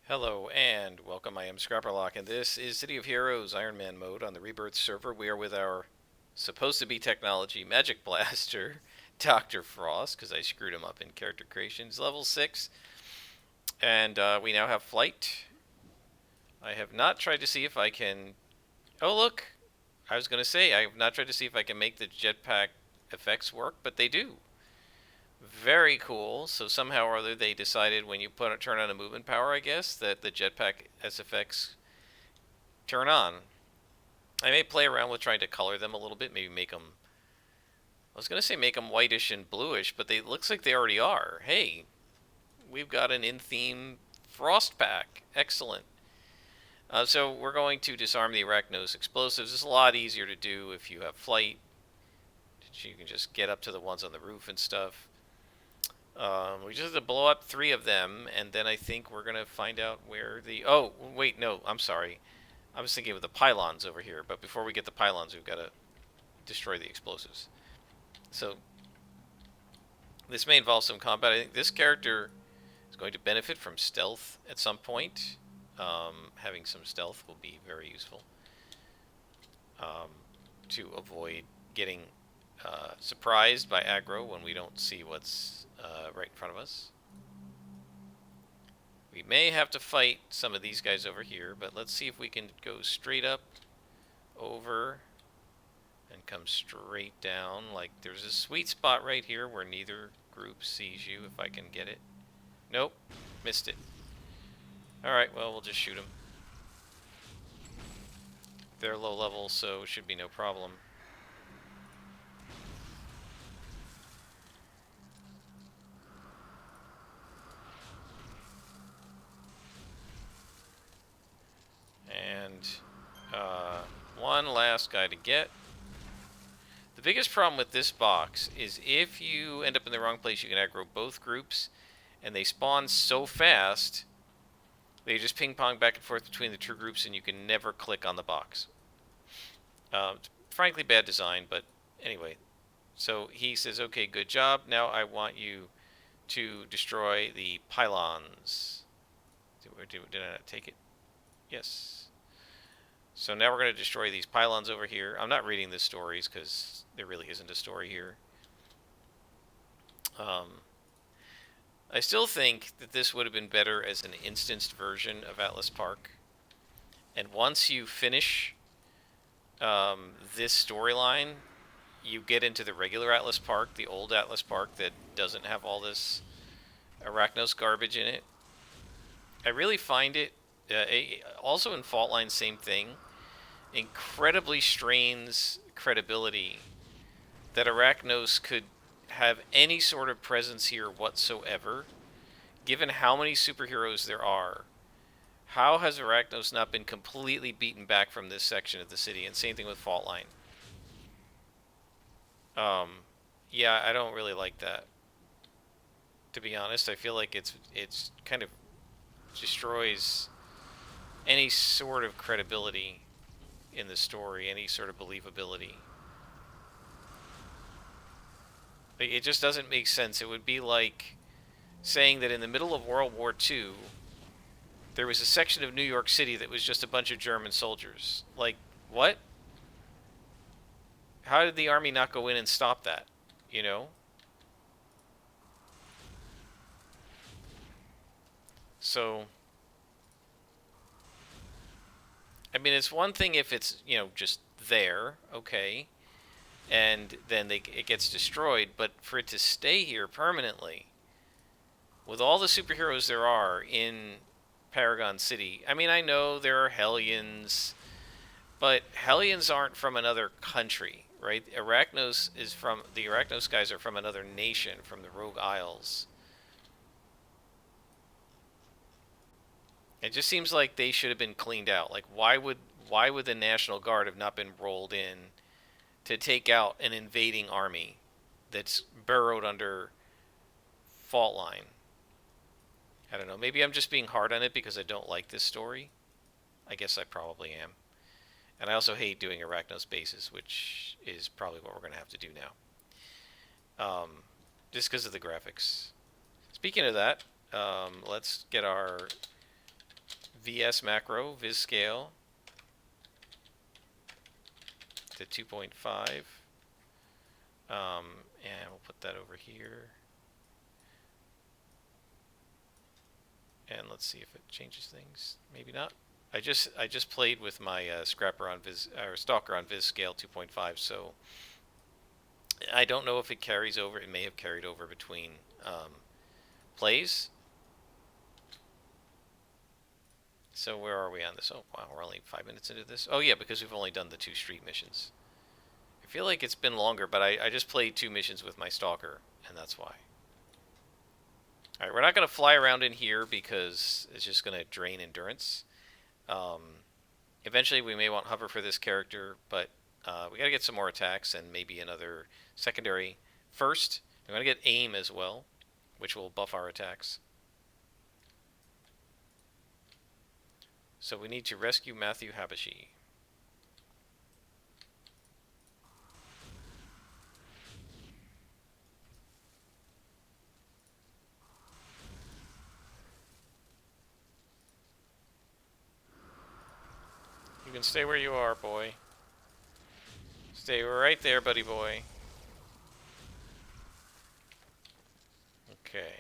Hello and welcome. I am Scrapperlock, and this is City of Heroes Iron Man mode on the Rebirth server. We are with our supposed to be technology magic blaster, Dr. Frost, because I screwed him up in character creations, level 6, and we now have flight. I have not tried to see if I can. Oh, look! I was going to say, I have not tried to see if I can make the jetpack effects work, but they do. Very cool. So somehow or other they decided when you turn on a movement power, I guess, that the jetpack SFX turn on. I may play around with trying to color them a little bit, maybe make them. I was gonna say make them whitish and bluish, but they looks like they already are. Hey, we've got an in-theme frost pack. Excellent. So we're going to disarm the Arachnos explosives. It's a lot easier to do if you have flight. You can just get up to the ones on the roof and stuff. We just have to blow up 3 of them, and then I think we're gonna find out where the. Oh, wait, no, I'm sorry. I was thinking of the pylons over here, but before we get the pylons, we've got to destroy the explosives. So this may involve some combat. I think this character is going to benefit from stealth at some point. Having some stealth will be very useful um, to avoid getting surprised by aggro when we don't see what's right in front of us. We may have to fight some of these guys over here, but let's see if we can go straight up over and come straight down. Like there's a sweet spot right here where neither group sees you, if I can get it. Nope, missed it. Alright, well, we'll just shoot them. They're low level, so it should be no problem. And one last guy to get. The biggest problem with this box is if you end up in the wrong place, you can aggro both groups, and they spawn so fast, they just ping pong back and forth between the two groups, and you can never click on the box. Frankly, bad design, but anyway. So he says, okay, good job. Now I want you to destroy the pylons. Did I not take it? Yes. So now we're going to destroy these pylons over here. I'm not reading the stories because there really isn't a story here. I still think that this would have been better as an instanced version of Atlas Park. And once you finish this storyline, you get into the regular Atlas Park, the old Atlas Park that doesn't have all this Arachnos garbage in it. I really find it, also in Fault Line, same thing, incredibly strains credibility that Arachnos could have any sort of presence here whatsoever, given how many superheroes there are. How has Arachnos not been completely beaten back from this section of the city? And same thing with Fault Line. Yeah, I don't really like that. To be honest, I feel like it's kind of destroys any sort of credibility in the story, any sort of believability. It just doesn't make sense. It would be like saying that in the middle of World War II, there was a section of New York City that was just a bunch of German soldiers. Like, what? How did the army not go in and stop that? You know? So, I mean, it's one thing if it's, just there, okay, and then it gets destroyed, but for it to stay here permanently, with all the superheroes there are in Paragon City, I mean, I know there are Hellions, but Hellions aren't from another country, right? The Arachnos guys are from another nation, from the Rogue Isles. It just seems like they should have been cleaned out. Like, why would the National Guard have not been rolled in to take out an invading army that's burrowed under Fault Line? I don't know. Maybe I'm just being hard on it because I don't like this story. I guess I probably am. And I also hate doing Arachnos bases, which is probably what we're going to have to do now. Just because of the graphics. Speaking of that, let's get our VS macro, viz scale to 2.5. And we'll put that over here. And let's see if it changes things. Maybe not. I just played with my scrapper on viz or stalker on viz scale 2.5, so I don't know if it carries over. It may have carried over between plays. So where are we on this? Oh wow, we're only 5 minutes into this. Oh yeah, because we've only done the 2 street missions. I feel like it's been longer, but I just played 2 missions with my stalker, and that's why. Alright, we're not going to fly around in here because it's just going to drain endurance. Eventually we may want hover for this character, but we got to get some more attacks and maybe another secondary first. We're going to get aim as well, which will buff our attacks. So we need to rescue Matthew Habashi. You can stay where you are, boy. Stay right there, buddy boy. Okay.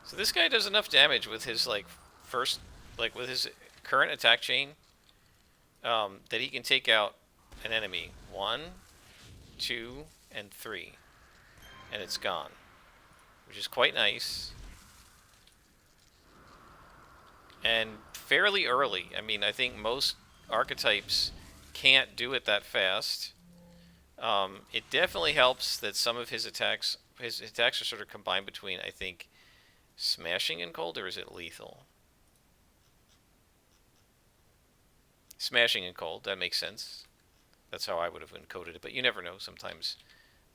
So this guy does enough damage with his with his current attack chain, that he can take out an enemy 1, 2, and 3, and it's gone, which is quite nice and fairly early. I mean, I think most archetypes can't do it that fast. It definitely helps that some of his attacks are sort of combined between, I think, smashing and cold, or is it lethal? Smashing and cold, that makes sense. That's how I would have encoded it, but you never know. Sometimes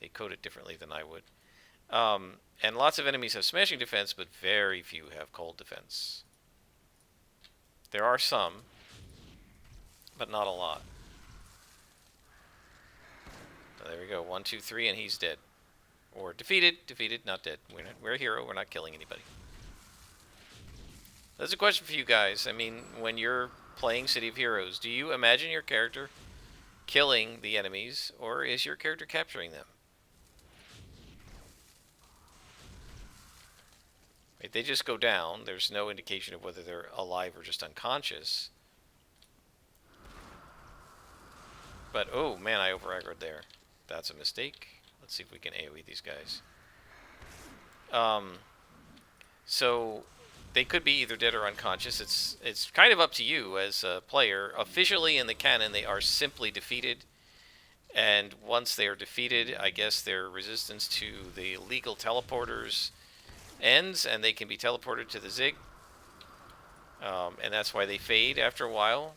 they code it differently than I would. And lots of enemies have smashing defense, but very few have cold defense. There are some, but not a lot. So there we go. 1, 2, 3, and he's dead. Or defeated. Defeated, not dead. We're a hero. We're not killing anybody. That's a question for you guys. I mean, when you're playing City of Heroes, do you imagine your character killing the enemies, or is your character capturing them? Right, they just go down. There's no indication of whether they're alive or just unconscious. But, oh man, I over-aggroed there. That's a mistake. Let's see if we can AoE these guys. So they could be either dead or unconscious. It's kind of up to you as a player. Officially in the canon, they are simply defeated. And once they are defeated, I guess their resistance to the legal teleporters ends, and they can be teleported to the Zig. And that's why they fade after a while.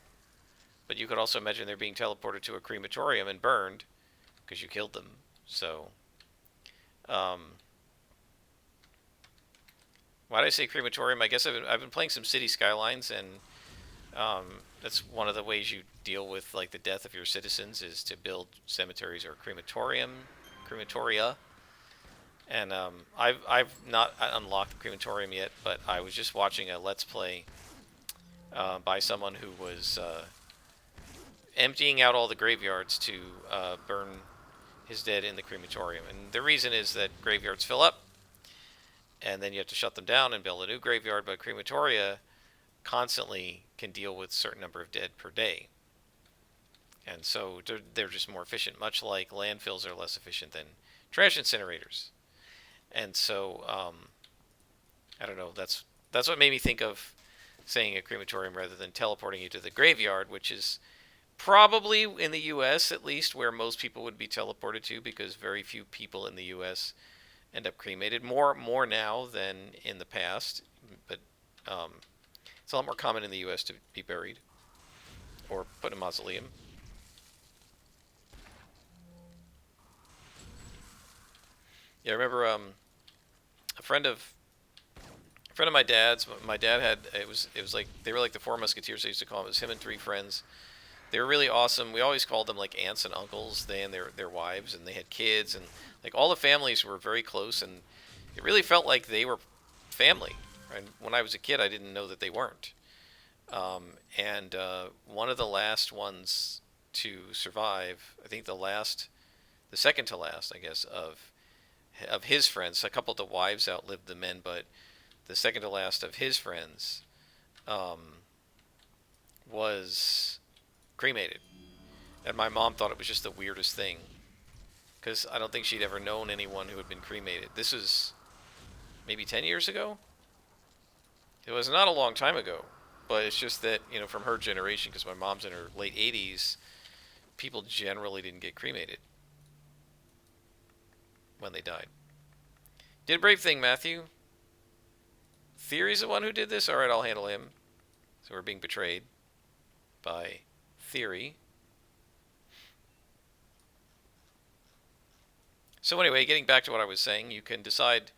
But you could also imagine they're being teleported to a crematorium and burned because you killed them. So, why did I say crematorium? I guess I've been playing some City Skylines, and that's one of the ways you deal with like the death of your citizens is to build cemeteries or crematoria. And I've not unlocked the crematorium yet, but I was just watching a Let's Play by someone who was emptying out all the graveyards to burn his dead in the crematorium. And the reason is that graveyards fill up, and then you have to shut them down and build a new graveyard, but crematoria constantly can deal with a certain number of dead per day. And so they're just more efficient, much like landfills are less efficient than trash incinerators. And so, I don't know, that's what made me think of saying a crematorium rather than teleporting you to the graveyard, which is probably in the U.S. at least where most people would be teleported to, because very few people in the U.S. end up cremated. More now than in the past, but it's a lot more common in the U.S. to be buried or put in a mausoleum. Yeah, I remember a friend of friend of my dad's. My dad had it was like they were like the Four Musketeers. I used to call them. It was him and three friends. They were really awesome. We always called them like aunts and uncles. They and their wives, and they had kids, and like all the families were very close, and it really felt like they were family. And when I was a kid, I didn't know that they weren't. And one of the last ones to survive, I think the second to last, I guess, of his friends. A couple of the wives outlived the men, but the second to last of his friends um, was cremated. And my mom thought it was just the weirdest thing because I don't think she'd ever known anyone who had been cremated. This was maybe 10 years ago. It was not a long time ago, but it's just that, from her generation, because my mom's in her late 80s, people generally didn't get cremated when they died. Did a brave thing, Matthew. Theory's the one who did this? Alright, I'll handle him. So we're being betrayed by Theory. So anyway, getting back to what I was saying, you can decide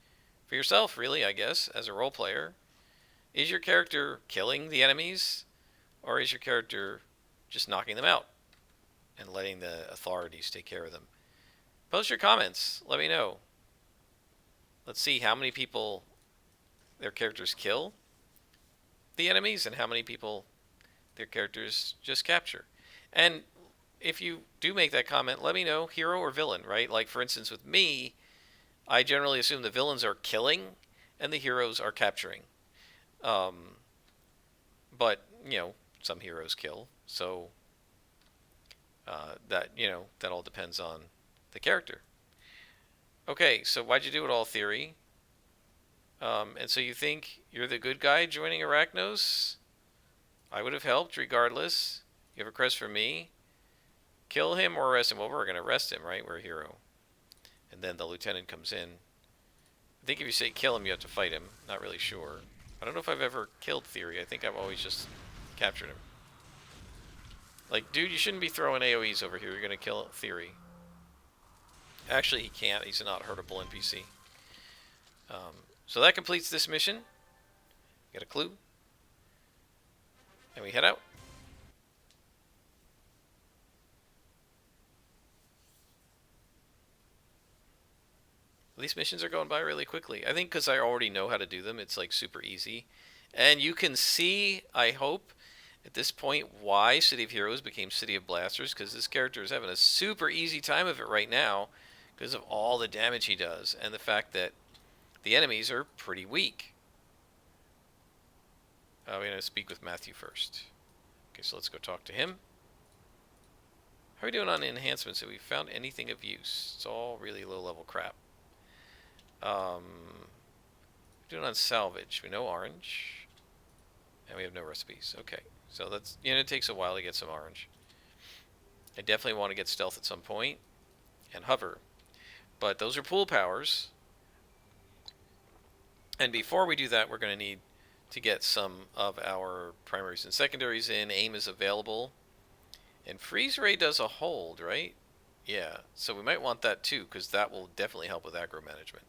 for yourself, really, I guess, as a role player. Is your character killing the enemies, or is your character just knocking them out and letting the authorities take care of them? Post your comments. Let me know. Let's see how many people their characters kill the enemies and how many people their characters just capture. And if you do make that comment, let me know, hero or villain, right? Like, for instance, with me, I generally assume the villains are killing and the heroes are capturing. But, some heroes kill. So that all depends on the character. Okay, so why'd you do it all, Theory? And so you think you're the good guy joining Arachnos? I would have helped regardless. You have a request from me? Kill him or arrest him? Well, we're going to arrest him, right? We're a hero. And then the lieutenant comes in. I think if you say kill him, you have to fight him. Not really sure. I don't know if I've ever killed Theory. I think I've always just captured him. Like, dude, you shouldn't be throwing AoEs over here. You're going to kill Theory. Actually, he can't. He's a not hurtable NPC. So that completes this mission. Get a clue. And we head out. These missions are going by really quickly. I think because I already know how to do them, it's like super easy. And you can see, I hope, at this point, why City of Heroes became City of Blasters, because this character is having a super easy time of it right now because of all the damage he does and the fact that the enemies are pretty weak. We're going to speak with Matthew first. Okay, so let's go talk to him. How are we doing on enhancements? Have we found anything of use? It's all really low-level crap. Doing on salvage. We know orange. And we have no recipes. Okay, so that's, it takes a while to get some orange. I definitely want to get stealth at some point. And hover. But those are pool powers. And before we do that, we're going to need to get some of our primaries and secondaries in. Aim is available. And freeze ray does a hold, right? Yeah, so we might want that too, because that will definitely help with aggro management.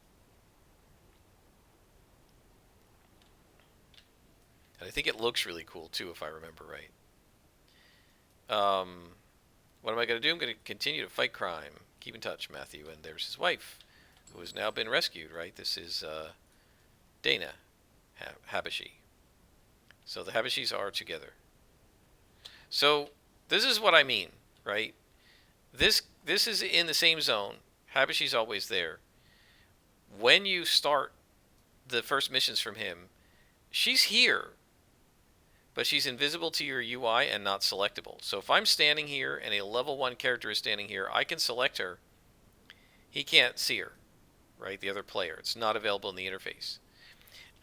And I think it looks really cool too, if I remember right. What am I going to do? I'm going to continue to fight crime. Keep in touch, Matthew. And there's his wife, who has now been rescued, right? This is Dana Habashi. So the Habashis are together. So this is what I mean, right? This is in the same zone. Habashi's always there. When you start the first missions from him, she's here, but she's invisible to your UI and not selectable. So if I'm standing here and a level 1 character is standing here, I can select her. He can't see her, right? The other player. It's not available in the interface.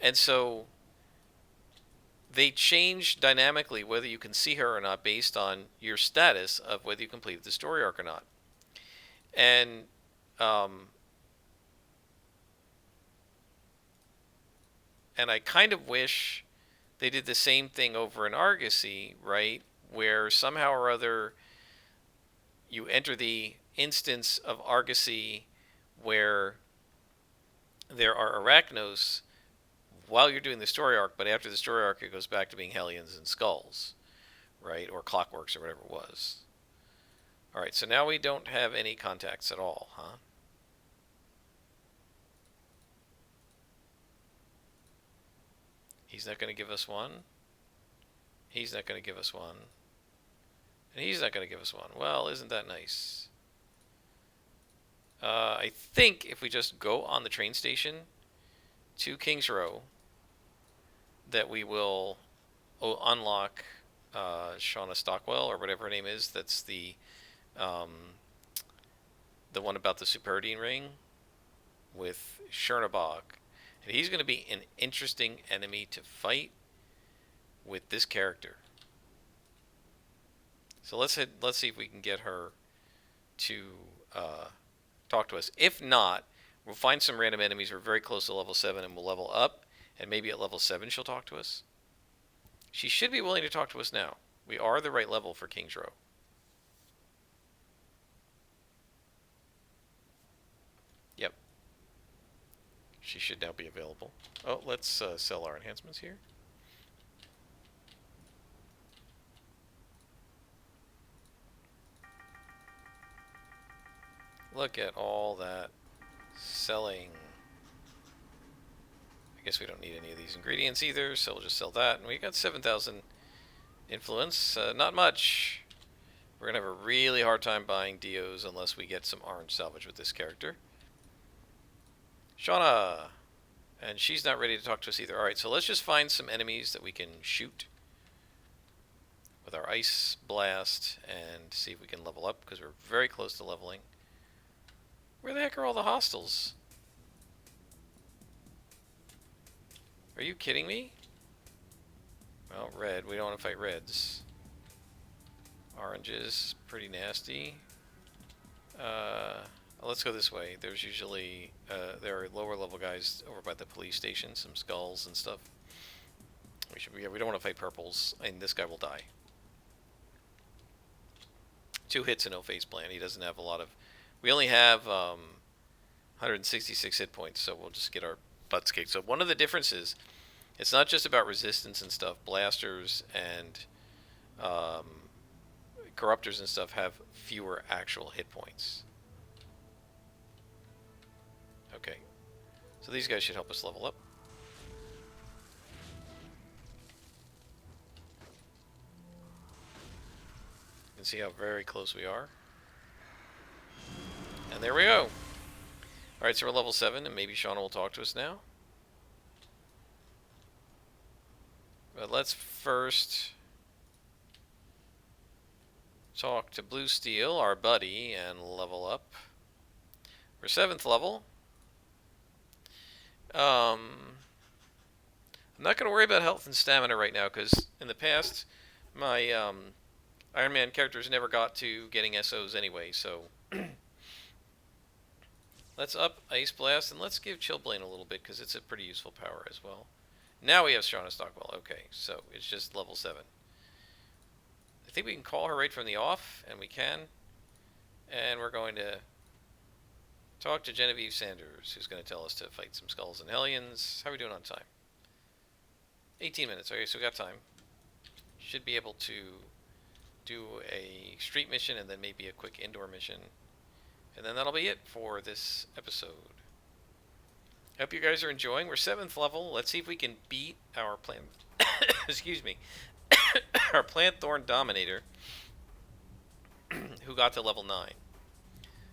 And so they change dynamically whether you can see her or not based on your status of whether you completed the story arc or not. And I kind of wish they did the same thing over in Argosy, right? Where somehow or other you enter the instance of Argosy where there are Arachnos while you're doing the story arc, but after the story arc, it goes back to being Hellions and Skulls, right? Or Clockworks or whatever it was. All right, so now we don't have any contacts at all, huh? He's not going to give us one. He's not going to give us one. And he's not going to give us one. Well, isn't that nice? I think if we just go on the train station to King's Row, that we will unlock Shauna Stockwell, or whatever her name is. That's the one about the Superdine ring with Chernobog. And he's going to be an interesting enemy to fight with this character. So let's see if we can get her to talk to us. If not, we'll find some random enemies. We're very close to level 7 and we'll level up. And maybe at level 7 she'll talk to us. She should be willing to talk to us now. We are the right level for King's Row. Yep. She should now be available. Oh, let's sell our enhancements here. Look at all that selling. I guess we don't need any of these ingredients either, so we'll just sell that. And we got 7,000 influence. Not much. We're going to have a really hard time buying Dios unless we get some orange salvage with this character. Shauna! And she's not ready to talk to us either. Alright, so let's just find some enemies that we can shoot with our Ice Blast and see if we can level up, because we're very close to leveling. Where the heck are all the hostiles? Are you kidding me? Well, red. We don't want to fight reds. Oranges. Pretty nasty. Let's go this way. There's usually... there are lower level guys over by the police station. Some skulls and stuff. We don't want to fight purples. And this guy will die. 2 hits and no faceplant. He doesn't have a lot of... We only have 166 hit points, so we'll just get our butts kicked. So one of the differences, it's not just about resistance and stuff. Blasters and corruptors and stuff have fewer actual hit points. Okay, so these guys should help us level up. You can see how very close we are. And there we go. Alright, so we're level 7, and maybe Shauna will talk to us now. But let's first talk to Blue Steel, our buddy, and level up. We're 7th level. I'm not going to worry about health and stamina right now, because in the past, my Iron Man characters never got to getting SOs anyway, so... Let's up Ice Blast, and let's give Chillblain a little bit, because it's a pretty useful power as well. Now we have Shauna Stockwell. Okay, so it's just level 7. I think we can call her right from the off, and we can. And we're going to talk to Genevieve Sanders, who's going to tell us to fight some Skulls and Hellions. How are we doing on time? 18 minutes. Okay, so we got time. Should be able to do a street mission and then maybe a quick indoor mission. And then that'll be it for this episode. Hope you guys are enjoying. We're 7th level. Let's see if we can beat our plant... excuse me. our Plant Thorn Dominator, who got to level 9.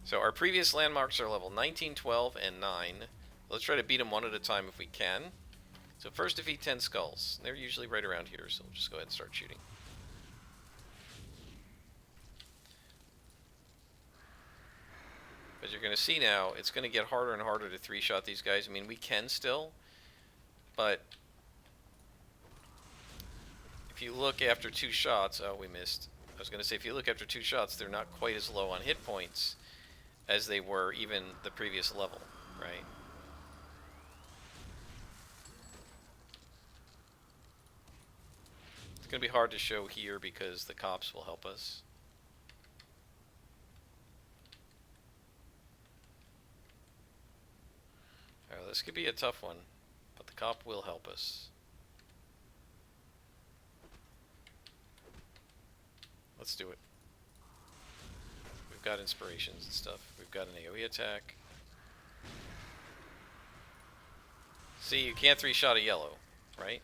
So our previous landmarks are level 19, 12, and 9. Let's try to beat them one at a time if we can. So first defeat 10 skulls. They're usually right around here, so we'll just go ahead and start shooting. As you're going to see now, it's going to get harder and harder to 3-shot these guys. I mean, we can still, but if you look after 2 shots... Oh, we missed. I was going to say, if you look after 2 shots, they're not quite as low on hit points as they were even the previous level, right? It's going to be hard to show here because the cops will help us. Oh, this could be a tough one, but the Cop will help us. Let's do it. We've got inspirations and stuff. We've got an AoE attack. See, you can't three-shot a yellow, right?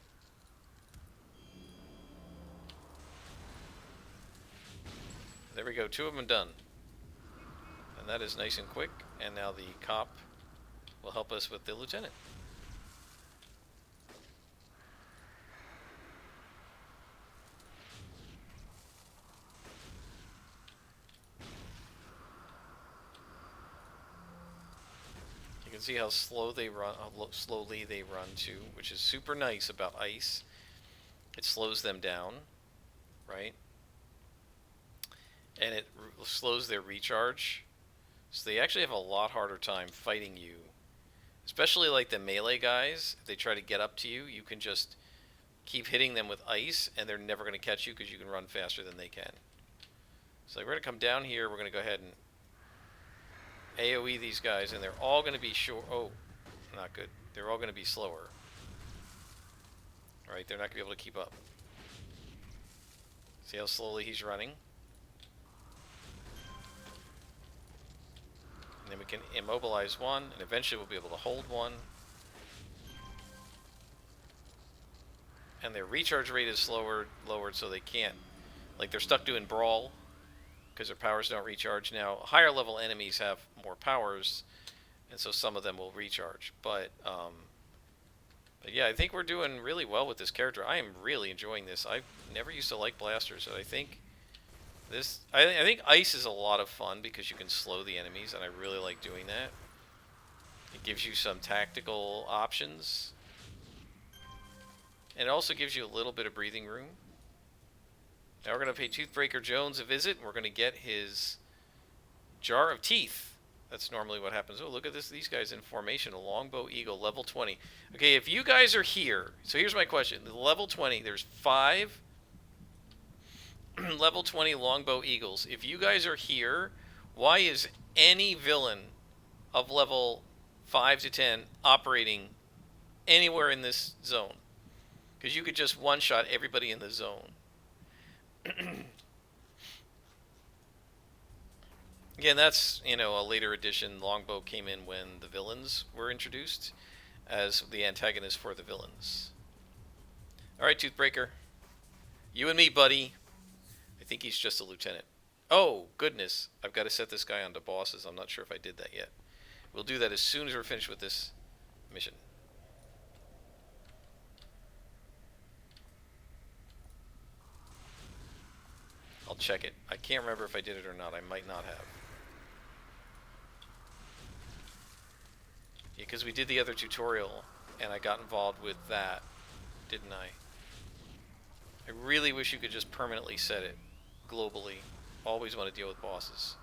There we go, 2 of them done. And that is nice and quick. And now the cop will help us with the lieutenant. You can see how slow they run, how slowly they run too, which is super nice about ice. It slows them down, right? And it slows their recharge. So they actually have a lot harder time fighting you. Especially like the melee guys, if they try to get up to you, you can just keep hitting them with ice and they're never going to catch you because you can run faster than they can. So we're going to come down here, we're going to go ahead and AoE these guys, and they're all going to be short. Oh, not good. They're all going to be slower. Alright, they're not going to be able to keep up. See how slowly he's running? And then we can immobilize one, and eventually we'll be able to hold one. And their recharge rate is lowered, so they can't. Like, they're stuck doing brawl because their powers don't recharge. Now, higher level enemies have more powers, and so some of them will recharge. But yeah, I think we're doing really well with this character. I am really enjoying this. I never used to like blasters, so I think this. I think ice is a lot of fun because you can slow the enemies, and I really like doing that. It gives you some tactical options, and it also gives you a little bit of breathing room. Now we're going to pay Toothbreaker Jones a visit, and we're going to get his jar of teeth. That's normally what happens. Oh, look at this. These guys in formation. A longbow eagle, level 20. Okay, if you guys are here, so here's my question. The level 20, there's 5 level 20 longbow eagles. If you guys are here, why is any villain of level 5 to 10 operating anywhere in this zone? Because you could just one-shot everybody in the zone. Again, that's, you know, a later edition. Longbow came in when the villains were introduced as the antagonist for the villains. Alright, Toothbreaker. You and me, buddy. I think he's just a lieutenant. Oh, goodness. I've got to set this guy onto bosses. I'm not sure if I did that yet. We'll do that as soon as we're finished with this mission. I'll check it. I can't remember if I did it or not. I might not have. Yeah, because we did the other tutorial, and I got involved with that, didn't I? I really wish you could just permanently set it globally. Always want to deal with bosses.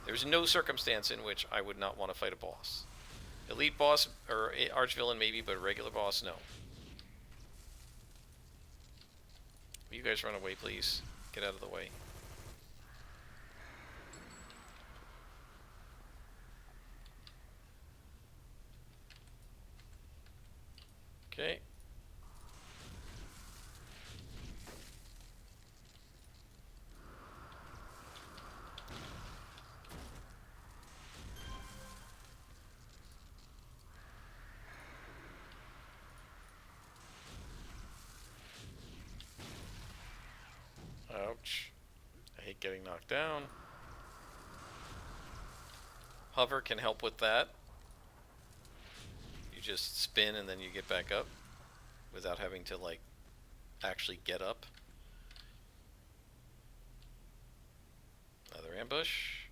There's no circumstance in which I would not want to fight a boss. Elite boss, or arch-villain maybe, but a regular boss, no. Will you guys run away, please? Get out of the way. Okay. Ouch. I hate getting knocked down. Hover can help with that. You just spin and then you get back up without having to, like, actually get up. Another ambush.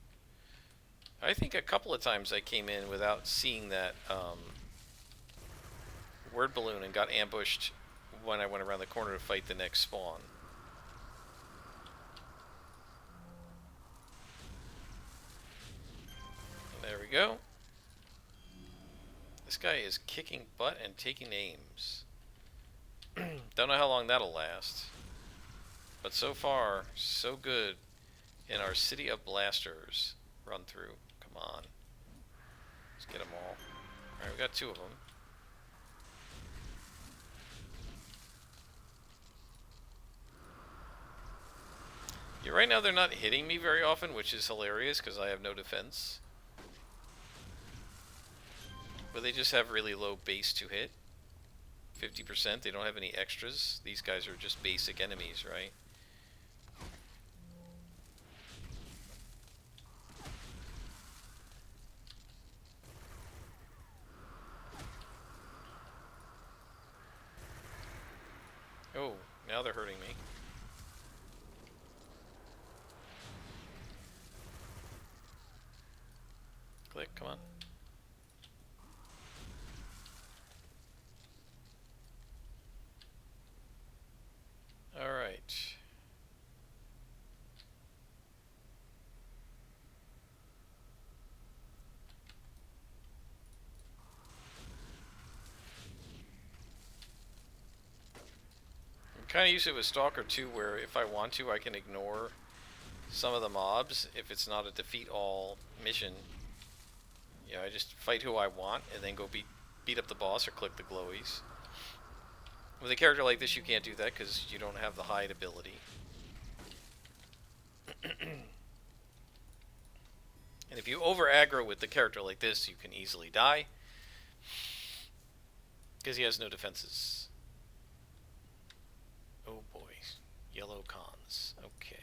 I think a couple of times I came in without seeing that word balloon and got ambushed when I went around the corner to fight the next spawn. There we go. This guy is kicking butt and taking names. Don't know how long that'll last. But so far, so good in our City of Blasters run through. Come on. Let's get them all. Alright, we got 2 of them. Yeah, right now they're not hitting me very often, which is hilarious because I have no defense. But they just have really low base to hit. 50%. They don't have any extras. These guys are just basic enemies, right? Oh, now they're hurting me. Click, come on. Alright. I'm kind of used to it with Stalker too, where if I want to, I can ignore some of the mobs if it's not a defeat all mission. You know, I just fight who I want and then go beat up the boss or click the glowies. With a character like this, you can't do that because you don't have the hide ability. And if you over aggro with the character like this, you can easily die because he has no defenses. Oh boy, yellow cons. Okay.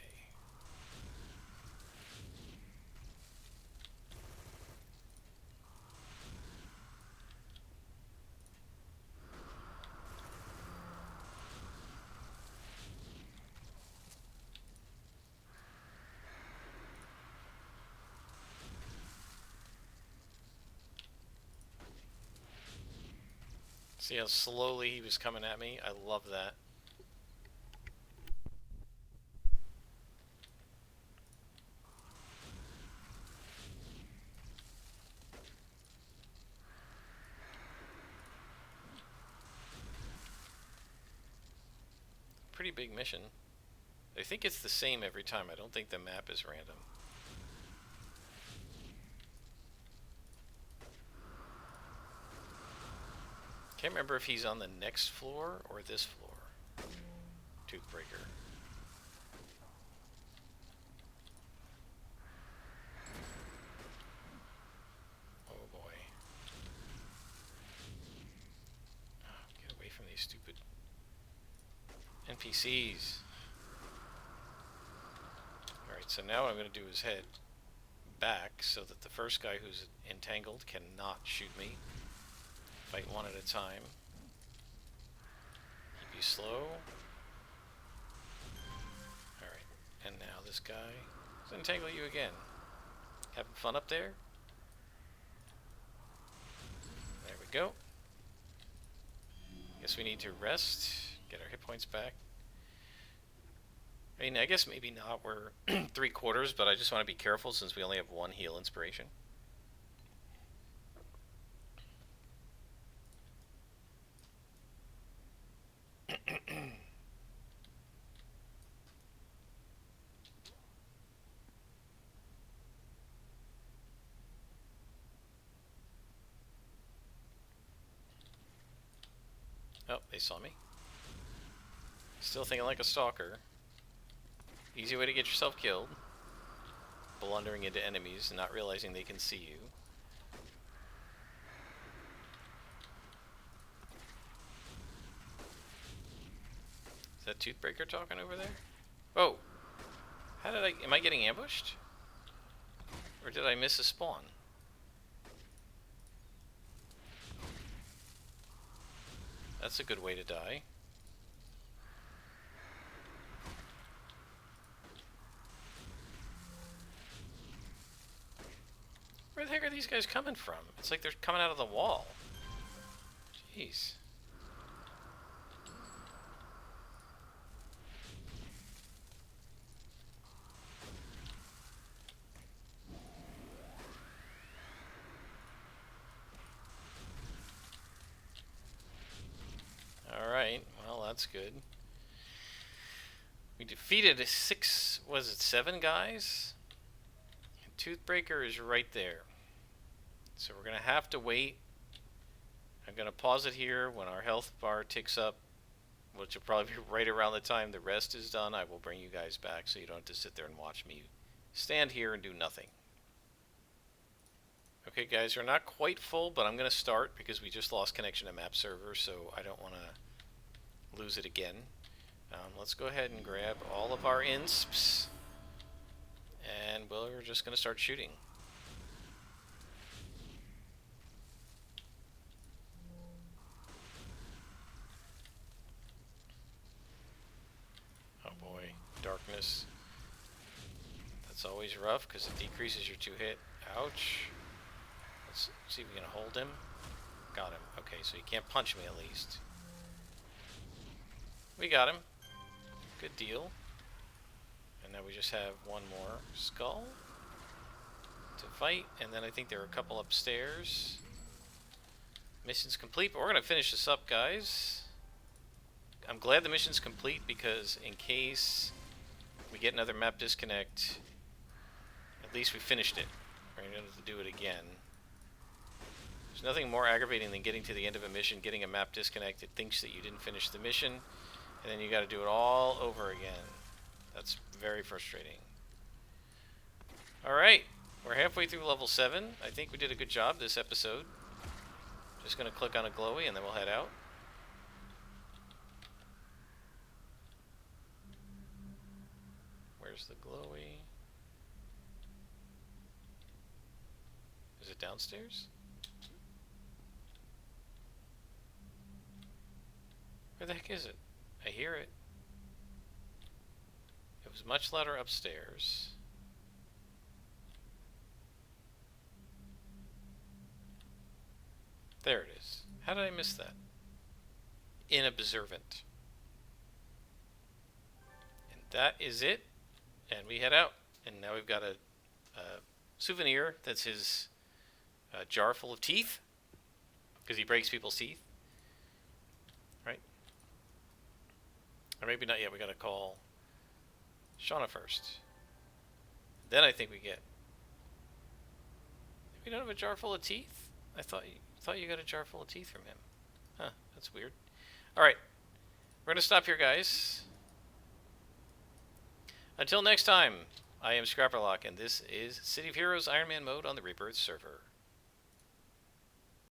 See how slowly he was coming at me? I love that. Pretty big mission. I think it's the same every time. I don't think the map is random. Can't remember if he's on the next floor or this floor. Toothbreaker. Oh boy. Oh, get away from these stupid NPCs. Alright, so now what I'm going to do is head back so that the first guy who's entangled cannot shoot me. Fight one at a time. Keep you slow. Alright, and now this guy. Let's entangle you again. Having fun up there? There we go. Guess we need to rest, get our hit points back. I mean, I guess maybe not. We're 3/4, but I just want to be careful since we only have one heal inspiration. Oh, they saw me. Still thinking like a stalker. Easy way to get yourself killed. Blundering into enemies and not realizing they can see you. Is that Toothbreaker talking over there? Oh! How did I... Am I getting ambushed? Or did I miss a spawn? That's a good way to die. Where the heck are these guys coming from? It's like they're coming out of the wall. Jeez. Alright, well that's good. We defeated 7 guys? And Toothbreaker is right there. So we're going to have to wait. I'm going to pause it here when our health bar ticks up which will probably be right around the time the rest is done. I will bring you guys back so you don't have to sit there and watch me stand here and do nothing. Okay, guys, we're not quite full, but I'm going to start because we just lost connection to map server, so I don't want to lose it again. Let's go ahead and grab all of our insps, and we're just going to start shooting. Oh boy, darkness. That's always rough because it decreases your 2-hit. Ouch. Let's see if we can hold him. Got him. Okay, so he can't punch me at least. We got him. Good deal. And now we just have one more skull to fight, and then I think there are a couple upstairs. Mission's complete, but we're going to finish this up, guys. I'm glad the mission's complete because in case we get another map disconnect, at least we finished it. We're going to have to do it again. There's nothing more aggravating than getting to the end of a mission, getting a map disconnect. It thinks that you didn't finish the mission, and then you got to do it all over again. That's very frustrating. Alright, we're halfway through level 7. I think we did a good job this episode. Just going to click on a glowy and then we'll head out. Where's the glowy? Is it downstairs? Where the heck is it? I hear it. It was much louder upstairs. There it is. How did I miss that? Inobservant. And that is it. And we head out. And now we've got a souvenir that's his jar full of teeth. Because he breaks people's teeth. Right? Or maybe not yet. We gotta call Shauna first. Then I think we get... We don't have a jar full of teeth? I thought you got a jar full of teeth from him. Huh, that's weird. Alright. We're gonna stop here, guys. Until next time, I am Scrapperlock, and this is City of Heroes Iron Man mode on the Rebirth server.